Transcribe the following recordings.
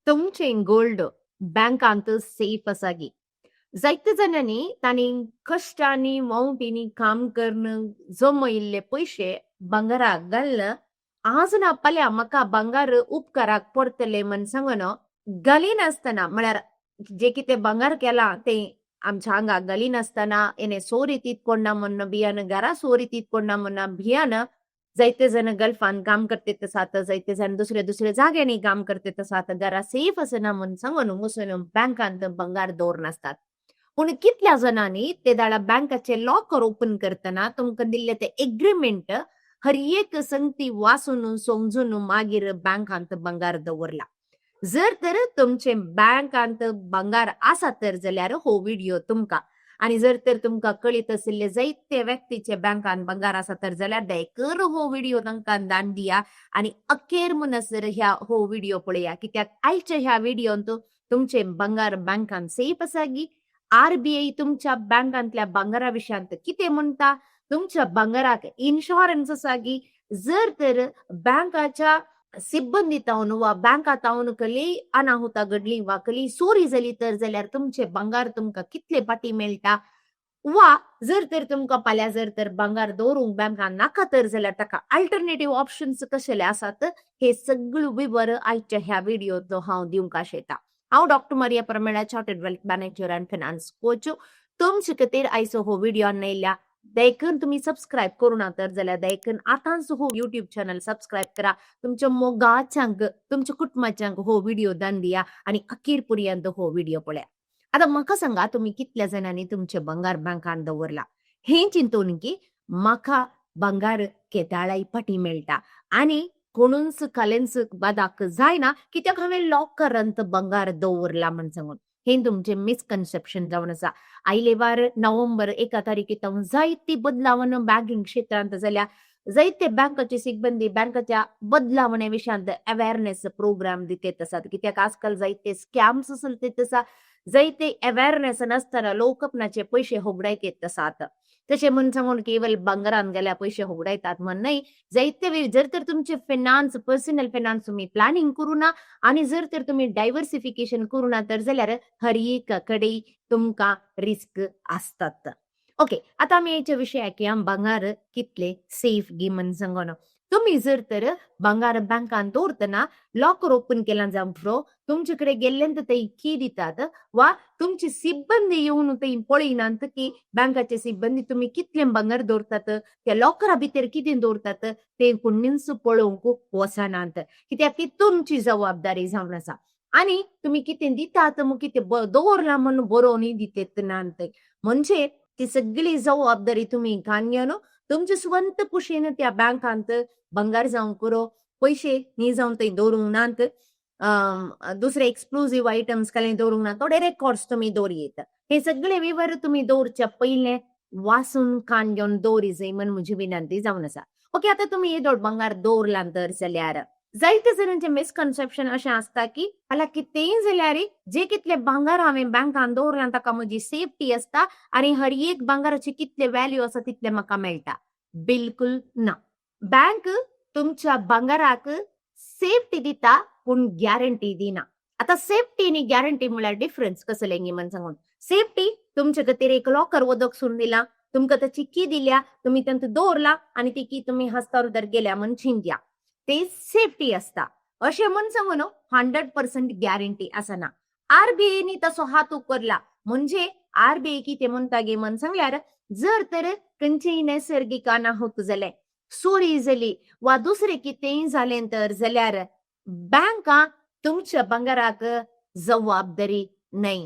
तुमचे gold बँकांत safe आसागी. जायते जणांनी तांणी कश्टांनी मोंवतींनी काम करून जमयल्ले पयशे भांगाराक घालून आज ना फाल्यां म्हाका भांगार उपकाराक पडटले म्हण सांगून घालिनासतना म्हळ्यार जे कितें भांगार केलां तें आमच्या आंगाक घालिनासतना एने सोरितीत पडना म्हण भियान घरा सोरितीत पडना म्हण भियान जायते जण गल्फान काम करतात आसात, जायते जण दुसरे दुसरे जाग्यांनी काम करतात आसात, घरा सेफ असना म्हण सांगून वचून बँकांत भांगार दवरनासतात. पूण कितल्या जणांनी ते दाडा बँकाचे लॉकर ओपन करतना तुमकां दिल्ले ते एग्रीमेंट हर एक संगती वाचून समजून मागीर बँकांत भांगार दवरला. जर तर तुमचे बँकांत भांगार आसा तर जाल्यार हो व्हिडिओ तुमकां आणि जर तर तुमकां कळीत आशिल्ले जायते व्यक्तीचे बँकांत भांगार आसा तर जाल्यार दयकर हो व्हिडिओ तांकां धाड दिया आणि अखेर म्हणसर ह्या हो व्हिडिओ पळया. कित्याक आयच्या ह्या व्हिडिओंत तुमचे भांगार बँकांत सेफ आसागी. आरबीआय तुमच्या बँकांतल्या भांगारा विशयांत कितें म्हणटा, तुमच्या भांगाराक इन्शुरन्स आसागी. जर तर बँकाच्या सिब्बंदीतावन वा बँकातावन कसलीय अनाहुता घडली वा कसलीय चोरी जाली तर जाल्यार तुमचे भांगार तुमकां कितले पाटी मेळटा. वा जर तर तुमकां फाल्यां जर तर भांगार दवरूंक बँकान नाका तर जाल्यार ताका अल्टरनेटिव्ह ऑप्शन्स कशेले आसात हे सगळं विवर आयच्या ह्या व्हिडिओंत हांव दिवंक आशेता. हांव doctor Maria Parmela, chartered wealth manager and finance coach. तुमचे खातीर आयचो हो व्हिडिओ आयल्या. दयकन तुम्ही सबस्क्राईब करूना तर जाल्यार दयकन आतांच हो युट्यूब चॅनल सबस्क्राईब करा. तुमच्या मोगाच्यांक तुमच्या कुटुंबाच्यांक हो व्हिडिओ दान दिया आणि अखेर पर्यंत हो व्हिडिओ पळया. आता म्हाका सांगा तुम्ही कितल्या जणांनी तुमचे भांगार बँकांत दवरला. हे चिंतून की म्हाका भांगार केदाळाय पाटी मेळटा आणि कोणूच कालेंच बादाक जायना कित्याक हांवें लॉकरांत भांगार दवरला म्हण सांगून. हे तुमचे मिसकन्सेप्शन जावन आसा. आयले वार नोव्हेंबर 1 तारखेतावन जायती बदलावण बँकिंग क्षेत्रांत जाल्या. जायते बँकाचे सिब्बंदी बँकाच्या बदलावणे विशयांत अवेअरनेस प्रोग्राम दितेत आसात. कित्याक आजकाल जायते स्कॅम्स चलतेत आसा. जायते अवेअरनेस नासतना लोक आपणाचे पयशे होगडायत येत आसात. तशें म्हण सांगून केवळ भांगरान गेल्या पयशे होगडायतात म्हण न्हय. जायते वेळ जर तर तुमचे फायनान्स पर्सनल फायनान्स तुम्ही प्लॅनिंग करूना आणि जर तर तुम्ही डायव्हर्सिफिकेशन करूना तर जाल्यार हर एक कडे तुमकां रिस्क आसतात. ओके, आता आमी याच्या विशयाक या भांगार कितले सेफ गी म्हण सांगून. तुम्ही जर तर भांगार बँकांत दवरतना लॉकर ओपन केला जावं तुमचे कडेन गेल्ल्यानंतर ते की दितात वा तुमची सिब्बंदी येवन थंय पळयनात की बँकाचे सिब्बंदी तुम्ही कितले भांगार दवरतात, त्या लॉकरा भितर कितें दवरतात ते कोणीच पळोवंक वचनात. कित्याक ती तुमची जबाबदारी जावन आसा. आणि तुम्ही कितें दितात मग कितें दवरला म्हणून बरोवनय दितेत नात. म्हणजे ती सगळी जबाबदारी तुम्ही घेवन तुमचे स्वंत कुशीन त्या बँकांत भांगार जावं करो पयशे न्ही जावन थंय दवरूंक नात. दुसरे एक्सक्लुझिव्ह आयटम्स कांय दवरूंक ना. थोडे रेकॉर्ड्स तुम्ही दवरयेत. हे सगळे विवर तुम्ही दवरच्या पयलें वाचून कान घेवन दवरी जाय म्हण म्हजी विनंती जावन आसा. ओके, आता तुम्ही हे दोड भांगार दवरला तर जाल्यार जायते जणांचे मिसकन्सेप्शन अशें आसता की फाल्यां कितेंय जाल्यार जे कितले भांगार हांवें बँकान दवरला ताका म्हजी सेफ्टी आसता आणि हर एक भांगाराची कितले व्हॅल्यू आसा तितले म्हाका मेळटा. बिलकुल ना. बँक तुमच्या भांगाराक सेफ्टी दिता पूण गॅरंटी दिना. आता सेफ्टी आणि गॅरंटी म्हळ्यार डिफरन्स कसले गी म्हण सांगून. सेफ्टी तुमचे खातीर एक लॉकर वदकसून दिला, तुमकां ताची की दिल्या, तुम्ही तांत दवरला आणि ती की तुम्ही हस्तावर जर गेल्या म्हण चिंत्या. ते सेफ्टी असता. अशें म्हण सांगून 100% गॅरंटी आसना. आरबीआयनी तसो हात उकरला म्हणजे आरबीआय कितें म्हणटा गे म्हण सांगल्यार जर तर खंयचीय नैसर्गिक अनाहूत जाले, चोरी जाली वा दुसरें कितेंय जालें तर जाल्यार बँका तुमच्या भांगाराक जबाबदारी न्हय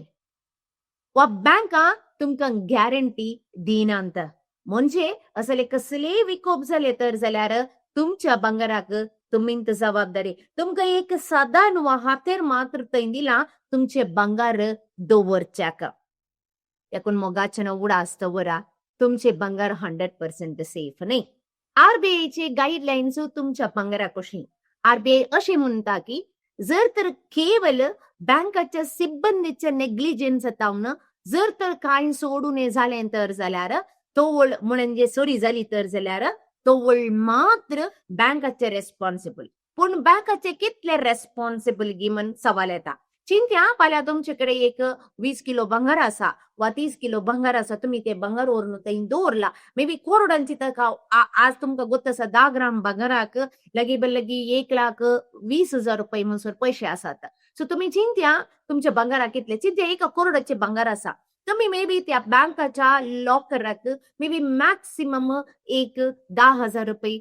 वा बँका तुमकां गॅरंटी दिनात. म्हणजे असले कसलेय विकोप जाले तर जाल्यार तुमच्या भांगाराक तुमींत जबाबदारी. तुमकां एक साधन वा हातेर मात्र थंय दिला तुमचे भांगार दवरच्याक. देखून मोगाचें उडास दवरा. तुमचे भांगार 100% सेफ न्हय. आरबीआयचे गाईडलाईन्स तुमच्या भांगाराक कशी. आरबीआय अशें म्हणटा की जर तर केवळ बँकाच्या सिब्बंदीचे नेग्लिजन्स जावन जर तर कांय सोडून जालें तर जाल्यार तोवळ म्हणजे चोरी जाली तर जाल्यार तोवळ मात्र बँकाचे रेस्पॉन्सिबल. पूण बँकाचे कितले रेस्पॉन्सिबल गी म्हण सवाल येता. चिंत्या फाल्यां तुमचेकडे एक 20 किलो भंगार आसा वा 30 किलो भंगार आसा. तुम्ही ते भंगार व्हरून थंय दवरला. मे बी कोरडांची ताका आज तुमकां गोत आसा 10 ग्राम भंगाराक लगी 1,20,000 रुपये म्हणसर पयशे आसात. सो तुम्ही चिंत्या तुमच्या भंगाराक कितले. चिंत्या एका कोरडाचे भंगार आसा. तुम्ही मे बी त्या बँकाच्या लॉकराक मे बी मॅक्सिमम एक 10,000 रुपये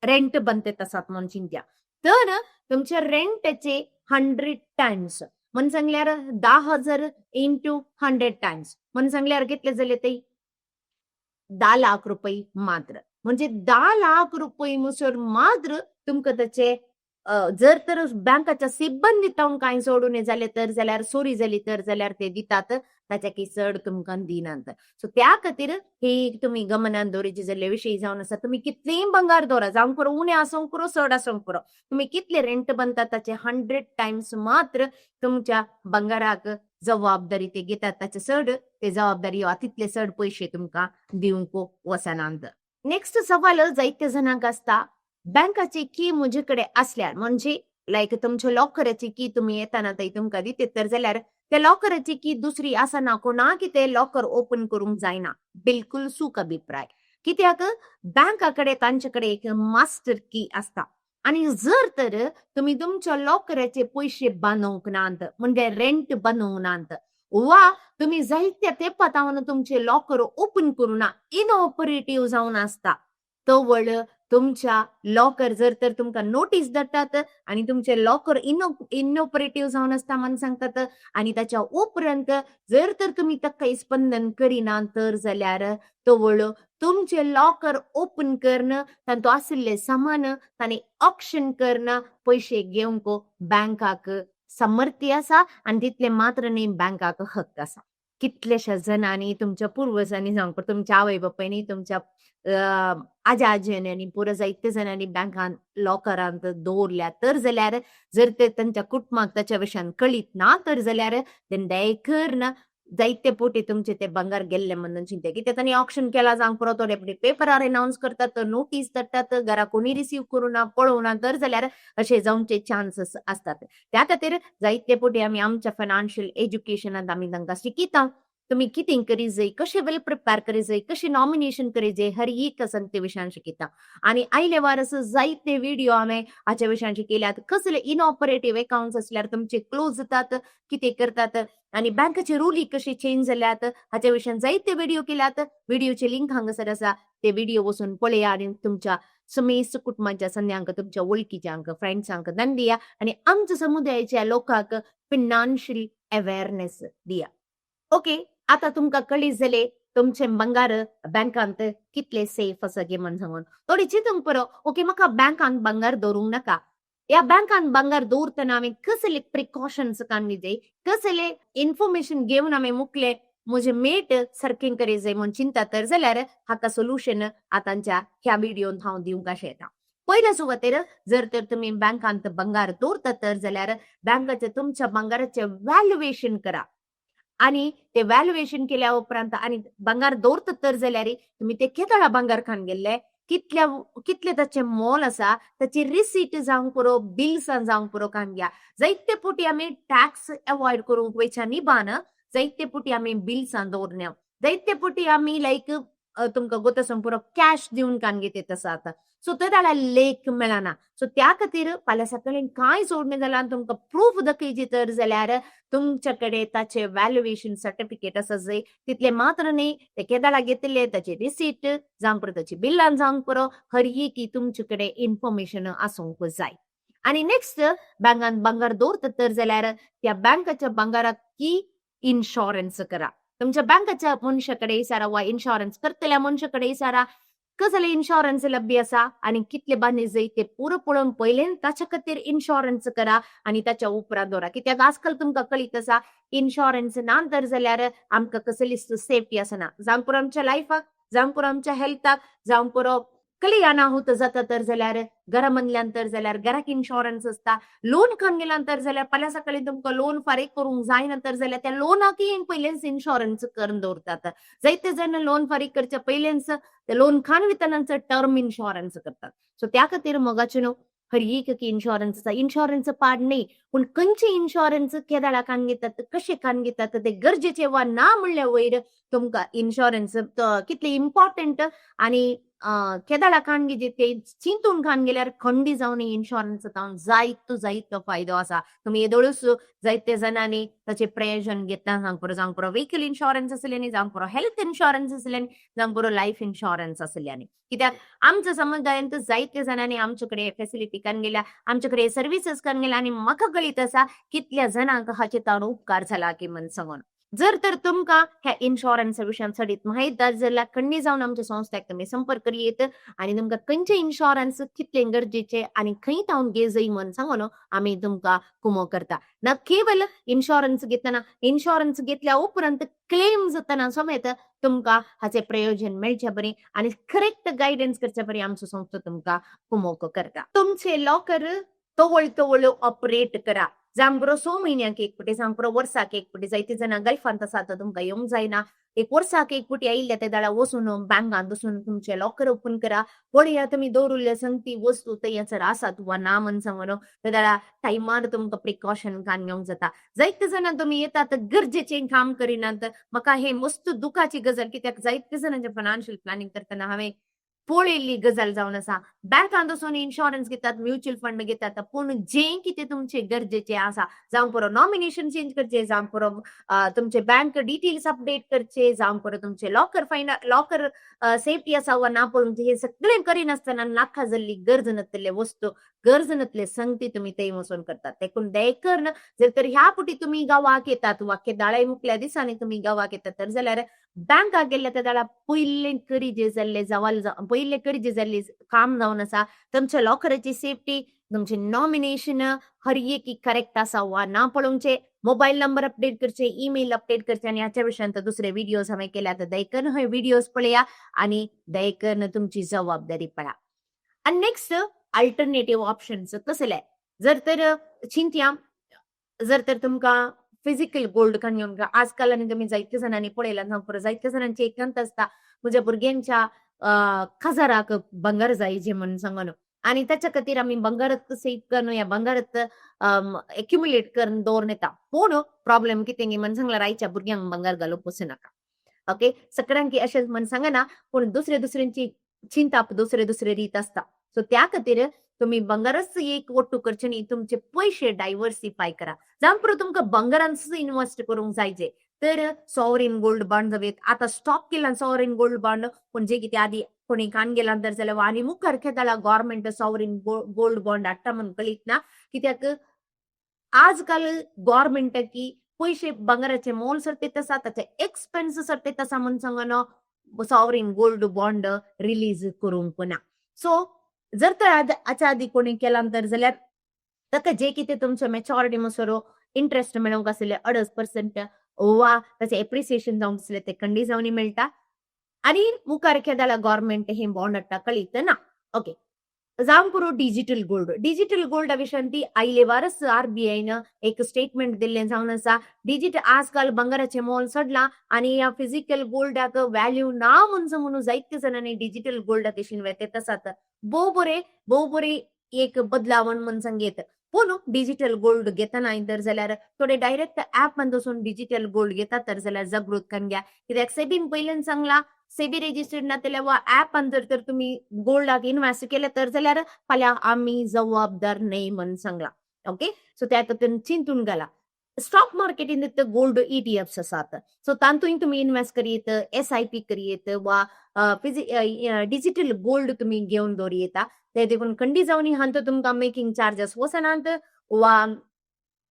रेंट बनते आसात म्हणून चिंत्या. तर तुमच्या रेंटचे 100 टाइम्स म्हण सांगल्यार 10,000 इंटू 100 टाइम्स म्हण सांगल्यार कितले जाले ते 10 लाख रुपये मात्र. म्हणजे 10 लाख रुपये म्हणसर मात्र तुमकां त्याचे जर तर बँकाच्या सिब्बंदीतावन कांय सोडून जाले तर जाल्यार चोरी जाली तर जाल्यार ते दितात. ताच्याकी चड तुमकां दिनात. सो त्या खातीर हे तुम्ही गमनान दवरचे जाल्ले विशयी जावन आसा. तुम्ही कितलेय भंगार दवरा, जावं पुरो उणें आसूंक पुरो चड आसूंक पुरो. तुम्ही कितले रेंट बनतात ताचे 100 टाइम्स मात्र तुमच्या भंगाराक जबाबदारी ते घेतात. ताचे चड ते जबाबदारी वा तितले चड पयशे तुमकां दिवंक वचनात. नेक्स्ट सवाल जायत्या जाणांक आसता, बँकाची की म्हजेकडे असल्यार म्हणजे लायक तुमच्या लॉकराची की तुम्ही येताना थंय तुमकां दिते तर जाल्यार त्या लॉकराची की दुसरी आसना कोणाक ते लॉकर ओपन करूंक जायना. बिलकुल सूख अभिप्राय. कित्याक बँकाकडे तांच्याकडे एक मास्टर की असता. आणि जर तर तुम्ही तुमच्या लॉकराचे पयशे बांदूंक नात म्हणजे रेंट बांदूंक नात वा तुम्ही जायत्या तेंपातावन तुमचे लॉकर ओपन करूना इनऑपरेटिव्ह जावन आसता, तवळ तुमच्या लॉकर जर तर तुमकां नोटीस धाडटात आणि तुमचे लॉकर इनऑपरेटिव्ह जावन आसता म्हण सांगतात आणि ताच्या उपरांत जर तर तुम्ही ताका स्पंदन करिना तर जाल्यार तवळ तुमचे लॉकर ओपन करणं तांतू आशिल्ले सामान तांणी ऑक्शन करणं पयशे घेवंक बँकाक सामर्थ्य आसा आणि तितले मात्र न्ही बँकाक हक्क आसा. कितलेशा जणांनी तुमच्या पुर्वजांनी जावंक तुमच्या आवय बापायनी तुमच्या आजा आजयांनी पुरो जायते जणांनी बँकान लॉकरांत दवरल्या तर जाल्यार जर ते तांच्या कुटुंबाक ताच्या विशयान कळीत ना तर जाल्यार ते दयकर ना जायते पोटी तुमचे ते भंगार गेल्ले म्हणून चिंते. कित्याक तांणी ऑक्शन केला जावंक पुरो थोडे फावटी पेपरार अनाउन्स करतात, नोटीस धाडटात, घरा कोणी रिसीव करूना पळोवना तर जाल्यार अशे जावंचे चान्सेस असतात. त्या खातीर जायते फावटी आमी आमच्या फायनान्शियल एज्युकेशनांत आमी तांकां शिकिता तुम्ही कितें करी जाय, कशें वेल प्रिपेर करी जाय, कशें नॉमिनेशन करी जाय, हर एक संगते विशयान शिकिता. आणि आयले वारस जायते व्हिडिओ हांवें हाच्या विशयान शिकयल्यात. कसले इनऑपरेटिव्ह अकाउंट्स असल्यार तुमचे क्लोज जातात, कितें करतात आणि बँकेचे रुली कशे चेंज जाल्यात हाच्या विशयान जायते व्हिडिओ केल्यात. व्हिडिओचे लिंक हांगासर आसा, ते व्हिडिओ वचून पळया आणि तुमच्या समेस्त कुटुंबाच्या सगळ्यांक तुमच्या वळखीच्यांक फ्रेंड्सांक दान दिया आणि आमच्या समुदायाच्या लोकांक फिनान्शियल अवेअरनेस दिया. ओके, आता तुमकां कळीत जाले तुमचे भंगार बँकांत कितले सेफ आसा गे म्हण सांगून. थोडी चिंतूंक पुरो ओके म्हाका बँकांत भंगार दवरूंक नाका. या बँकांत भंगार दवरतना हांवें कसले प्रिकॉशन्स काडली जाय, कसले इन्फॉर्मेशन घेवन हांवें मुखले म्हजे मेट सारकें करी जाय म्हूण चिंता तर जाल्यार हाका सोल्युशन आतांच्या ह्या व्हिडिओंत हांव दिवंक अशें येता. पयल्या सुवातेर जर तर तुमी बँकांत भंगार दवरता तर जाल्यार बँकाचे तुमच्या भंगाराचे व्हॅल्युएशन करा आणि ते व्हॅल्युएशन केल्या उपरांत आणि भंगार दवरता तर जाल्यार तुम्ही ते केदळा भंगार खान गेल्ले कितले ताचे मोल आसा ताची रिसीट जावंक पुरो बिल्सां जावंक पुरो कान घ्या. जायते फावटी आमी टॅक्स अवॉइड करूंक वयच्या निबान जायते फावटी आमी बिल्सां दवरल्या. जायते फावटी आमी लायक तुमकां गोत आसून पुरो कॅश दिवन कान घेतात आसात. सो तो जाल्यार लेख मेळना. सो त्या खातीर फाल्यां सकाळीं कांय सोडणें जाल्यार तुमकां प्रूफ दाखयची तर जाल्यार तुमच्याकडे ताचे व्हॅल्युएशन सर्टिफिकेट आसा जाय तितले मात्र न्ही ते केदाळा घेतले ताची रिसीट जावंक पुरो ताची बिल्लां जावंक पुरो हर एक तुमचे कडेन इन्फॉर्मेशन आसूंक जाय. आणि नेक्स्ट बँकांत भंगार दवरता तर जाल्यार त्या बँकाच्या भंगाराक की इन्शुरन्स करा. तुमच्या बँकाच्या मनशाकडे इसारा वा इन्शुरन्स करतल्या मनशाकडे इसारा कसले इन्शुरन्स लभ्य आसा आणि कितले बांदले जाय ते पुरो पळोवन पयलें ताच्या खातीर इन्शुरन्स करा आणि ताच्या उपरांत दवरा. कित्याक आजकाल तुमकां कळीत आसा इन्शुरन्स ना तर जाल्यार आमकां कसलीच सेफ्टी आसना. जावंक पुरो आमच्या लायफाक, जावंक पुरो आमच्या हेल्थाक, जावंक पुरो कसलीय अनाहूत जाता तर जाल्यार घरा बांदल्यान तर जाल्यार घराक इन्शुरन्स आसता. लोन खान गेल्यान तर जाल्यार फाल्यां सकाळीं तुमकां लोन फारीक करूंक जायना तर जाल्यार त्या लोनाकय पयलेंच इन्शुरन्स करून दवरतात. जायते जाण लोन फारीक करच्या पयलेंच ते लोन खान वयतानाच टर्म इन्शुरन्स करतात. सो त्या खातीर मोगाचें न्हू हर एक की इन्शुरन्स पाड नाही पण खंयचे इन्शुरन्स केदाळा कान घेतात कशे कान घेतात ते गरजेचे वा ना म्हणल्या वयर तुमका इन्शुरन्स कितले इम्पॉर्टंट आणि केदाळा कान घेजे ते चिंतून कान गेल्यार खंडी जावन इन्शुरन्स जायतो फायदो आसा तुम्ही येदोळूच जायते जणांनी ताचे प्रयोजन घेतना जावंक पुरो व्हेकल इन्शुरन्स असल्यानी जावंक पुरो हेल्थ इन्शुरन्स असल्यानी जावंक पुरो लायफ इन्शुरन्स असल्यानी कित्याक आमच्या समुदायांत जायते जणांनी आमचे कडेन फॅसिलिटी कान गेल्या आमचे कडेन सर्विसेस कान गेल्या आणि म्हाका कळीत आसा कितल्या जणांक हाचे तावन उपकार जाला की म्हण सांगून जर तर तुमका ह्या इन्शुरन्स विशयान चडीत माहीत जाल्यार खंडी जावन आमच्या संस्थेक तुम्ही संपर्क करियेत आणि तुमका खंयचे इन्शुरन्स कितले गरजेचे आणि खंय तावन घे जई म्हण सांगून आमी तुमका कुमो करता ना केवल इन्शुरन्स घेतल्या उपरांत क्लेम जातना समेत तुमका हाचे प्रयोजन मेळचे बरे आणि करेक्ट गायडन्स करचे बरे आमचो संस्था तुमका कुमोक करता तुमचे लॉकर तवळ ऑपरेट करा जावंक पुरो 6 म्हयन्याक एक फावटी जावंक पुरो वर्साक एक फावटी जायती जाणां गल्फांत आसात तुमकां येवंक जायना एक वर्साक एक फावटी आयिल्ल्या त्या दाळा वचून बँकांत वचून तुमचे लॉकर ओपन करा पळया तुमी दवरिल्ले संगती वस्तू थंयसर आसात वा ना म्हण सांगून त्या दाळा टायमार तुमकां प्रिकॉशन कान घेवंक जाता जायते जाणां तुमी येतात गरजेचें काम करिनात म्हाका हे मस्त दुखाची गजाल कित्याक जायते जाणांचे फायनान्शियल प्लॅनिंग करतना हांवें पळयल्ली गजाल जावन आसा बँकांत वचून इन्शुरन्स घेतात म्युच्युअल फंड घेतात पूण जें कितें तुमचे गरजेचे आसा जावंक पुरो नॉमिनेशन चेंज करचे जावंक पुरो तुमचे बँक डिटेल्स अपडेट करचे जावंक पुरो तुमचे लॉकर सेफ्टी आसा वा ना पळोवचे हे सगळें करिनासतना नाका जाल्ली गरज नासलेले वस्तू गरज नासले संगती तुमी थंय वचून करतात देखून दयकन जर तर ह्या फावटी तुमी गांवाक येतात वा केदाळे मुकल्या दिसांनी तुमी गांवाक येतात तर जाल्यार बँकाक गेल्या त्या दाळा पयले करी जे जाल्ले पयले करी जे जाल्ली काम जावन आसा तुमच्या लॉकराची सेफ्टी तुमचे नॉमिनेशन हर एक करेक्ट आसा वा ना पळोवचे मोबाईल नंबर अपडेट करचे ईमेल अपडेट करचे आणि ह्याच्या विशयांत दुसरे व्हिडिओज हांवें केल्यात दयकन हे व्हिडिओज पळया आणि दयकन तुमची जबाबदारी पळा आणि नेक्स्ट अल्टरनेटिव्ह ऑप्शन्स कसले जर तर चिंतया जर तर तुमकां फिजिकल गोल्ड कान घेवन आजकाल आनी तुमी जायते जाणांनी पळयला जावंक जायते जाणांची एक अंत आसता म्हज्या भुरग्यांच्या काजाराक बंगार जाय जे म्हण सांगून आणि त्याच्या खातीर आमी बंगारात सेव करून या बंगारात एक्युमुलेट करून दवरून येता पूण प्रॉब्लेम कितें गी म्हण सांगल्यार आयच्या भुरग्यांक बंगार घालूंक वचनाका ओके सगळ्यांक अशें म्हण सांगना पूण दुसऱ्यांची चिंता दुसरे रीत आसता सो त्या खातीर तुम्ही बंगारच एक वट्टू करचे न्ही तुमचे पैसे डायव्हर्सिफाय करा जावंक पुरो तुमकां बंगारांत इन्वेस्ट करूंक जायचे तर सॉवरीन गोल्ड बॉन्ड जावेत आता स्टॉप केला सॉवरीन गोल्ड बॉन्ड पण जे कितें आदी कोणी कान गेला तर जाल्यार आनी मुखार खेताला गव्हर्नमेंट सॉवरीन गोल्ड बॉन्ड हाडटा म्हण कळीत ना कित्याक आजकाल गव्हर्नमेंट की पैसे बंगाराचे मोल सरतेत आसा ताचे एक्सपेन्स सरतेत आसा म्हण सांगून सॉवरीन गोल्ड बॉन्ड रिलीज करूंक ना सो जर तर हाच्या आदी कोणी केला तर जाल्यार ताका जे कितें तुमचो मॅच्युरिटी म्हणसर इंटरेस्ट मेळोवंक आसले 2% वा ताचे एप्रिसिएशन जावंक आसले ते खंडी जावनी मेळटा आणि मुखार केदाळा गव्हर्नमेंट हे बॉन्ड हाडटा कळीत ना ओके जावंक पुरो डिजिटल गोल्ड विशयान ती आयले वारस आरबीआयन एक स्टेटमेंट दिल्लें जावन आसा आजकाल बंगाराचे मोल चडला आणि या फिजिकल गोल्डाक व्हॅल्यू ना म्हणून जायते जणांनी डिजिटल गोल्डाक शिनवेत आसात भोव बरे एक बदलावण म्हण सांगेत पूण डिजिटल गोल्ड घेतना तर जाल्यार थोडे डायरेक्ट ऍपान वचून डिजिटल गोल्ड घेतात तर जाल्यार जागृत करून घ्या कित्याक सेबीन पयल्यान सांगला सेबी रेजिस्टर्ड नासलेल्या वा ऍपान जर तुम्ही गोल्डाक इन्वेस्ट केले तर जाल्यार फाल्यां आमी जबाबदार न्हय म्हण सांगला ओके सो त्या खातीर चिंतून घाला स्टॉक मार्केटींत गोल्ड ETFs आसात सो तांतूय तुम्ही इन्वेस्ट करियेत SIP करियेत वा डिजिटल गोल्ड तुम्ही घेवन दवरियेता ते देखून खंडी जावन हांत तुमकां मेकिंग चार्जेस वचनात वा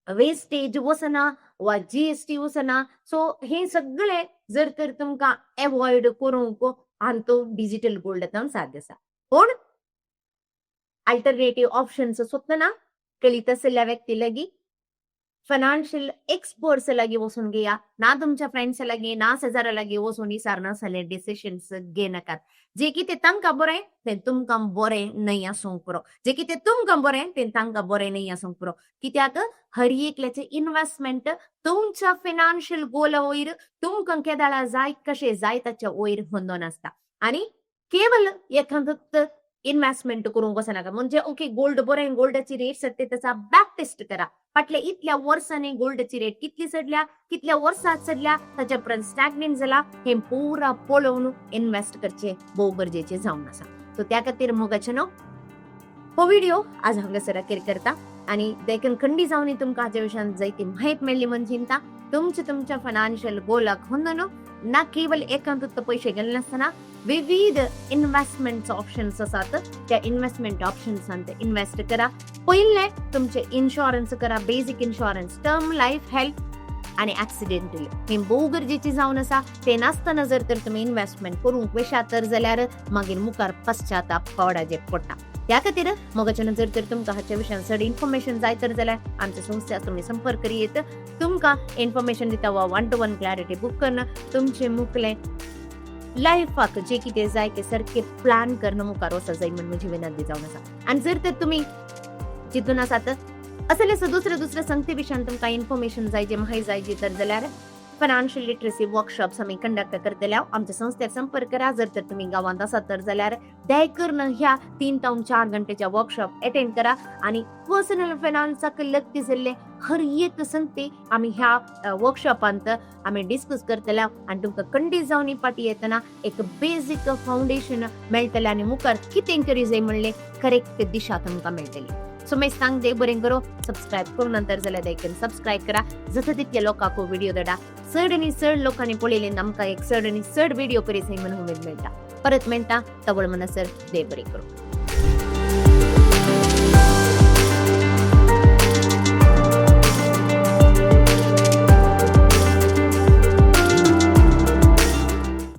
वेस्टेज वचना वा GST वचना सो हे सगळे जर तर तुमकां एवॉइड करूंक हांतो डिजिटल गोल्डांत साध्य आसा पूण अल्टरनेटिव्ह ऑप्शन्स सोदतना कळीत आसलेल्या व्यक्ती लागीं फायनान्शियल एक्सपर्ट्स लागीं वचून घेया ना तुमच्या फ्रेंड्स लागीं ना शेजारा लागीं वचून विचारनासले डिसिशन्स घेनाकात जे कितें तांकां बरें तें तुमकां बरें न्हय आसूंक पुरो जे कितें तुमकां बरें तें तांकां बरें न्हय आसूंक पुरो कित्याक हर एकल्याचें इन्वेस्टमेंट तुमच्या फायनान्शियल गोला वयर तुमकां केदाळा जाय कशें जाय ताच्या वयर बंदन आसता आनी केवल एखादो इन्व्हेस्टमेंट करूंक वचनाका म्हणजे ओके गोल्ड बरें गोल्डाची रेट सद्या त्याचा बॅक टेस्ट करा फाटल्या इतल्या वर्सांनी गोल्डची रेट कितली चडल्या कितल्या वर्सात चडल्या ताच्या पर्यंत स्टॅग्नेट जाला हे पुरा पळोवन इन्व्हेस्ट करचे भोव गरजेचे जावन आसा. सो त्या खातीर मोगाचे न्हू हो व्हिडिओ आज हांगासर अखेर करता आणि देखून खंडी जावन तुमकां हाच्या विशयान जायती माहिती मेळ्ळी म्हण चिंता तुमच्या फायनान्शियल गोलाक हुंदून ना केवळ एकांतूत पैसे गेले नासतना विविध इन्व्हेस्टमेंट ऑप्शन्स आसात त्या इन्व्हेस्टमेंट ऑप्शन्सांत इन्व्हेस्ट करा. पहिले तुमचे इन्शुरन्स करा basic insurance term life health आणि ऍक्सिडेंटल हे भोव गरजेची जावन आसा. ते नासतना जर तर तुम्ही इन्व्हेस्टमेंट करूंक वेशात तर जाल्यार मागीर मुखार पश्चाताप पडाचे पडटा. त्या खातीर मोगाच्यान जर तर तुमकां हाच्या विशयान चड इन्फॉर्मेशन जाय तर जाल्यार आमच्या संस्थेक तुम्ही संपर्क करीत तुमकां इन्फॉर्मेशन दिता वा 1-to-1 क्लॅरिटी बुक करणं तुमचे मुखले लाईफाक जे कितें जाय ते सारखे प्लॅन करणं मुखार वचत जाय म्हणून म्हजी विनंती जावन आसा. आनी जर तर तुम्ही चिंतून आसात असले दुसऱ्या संगती विशयान तुमकां इन्फॉर्मेशन जाय जे माहिती जाय जी तर जाल्यार फायनान्शियल लिटरसी वर्कशॉप्स आमी कंडक्ट करतले आमच्या संस्थेक संपर्क करा. जर तर तुम्ही गावांत आसात तर जाल्यार दयकरन ह्या 3 ते 4 घंटेच्या वर्कशॉप अटेंड करा आणि पर्सनल फायनान्साक लागती जाल्ले हर एक संगती आमी ह्या वर्कशॉपांत आमी डिस्कस करतले आणि तुमकां खंडी जावन पाटी येतना एक बेसिक फाउंडेशन मेळटलें आणि मुखार कितें करी जाय म्हणले करेक्ट दिशा तुमकां मेळटली. सो मी सांग देव बरें करो सबस्क्राईब करून नंतर जाल्यार देखील सबस्क्राईब करा जसं तितक्या लोकांक व्हिडिओ धाडा चड आनी चड लोकांनी पळयले आमकां एक चड आनी चड व्हिडिओ करी जाय म्हणून उमेद मेळटा. परत मेळटा तवळ मनसर देव बरें करो.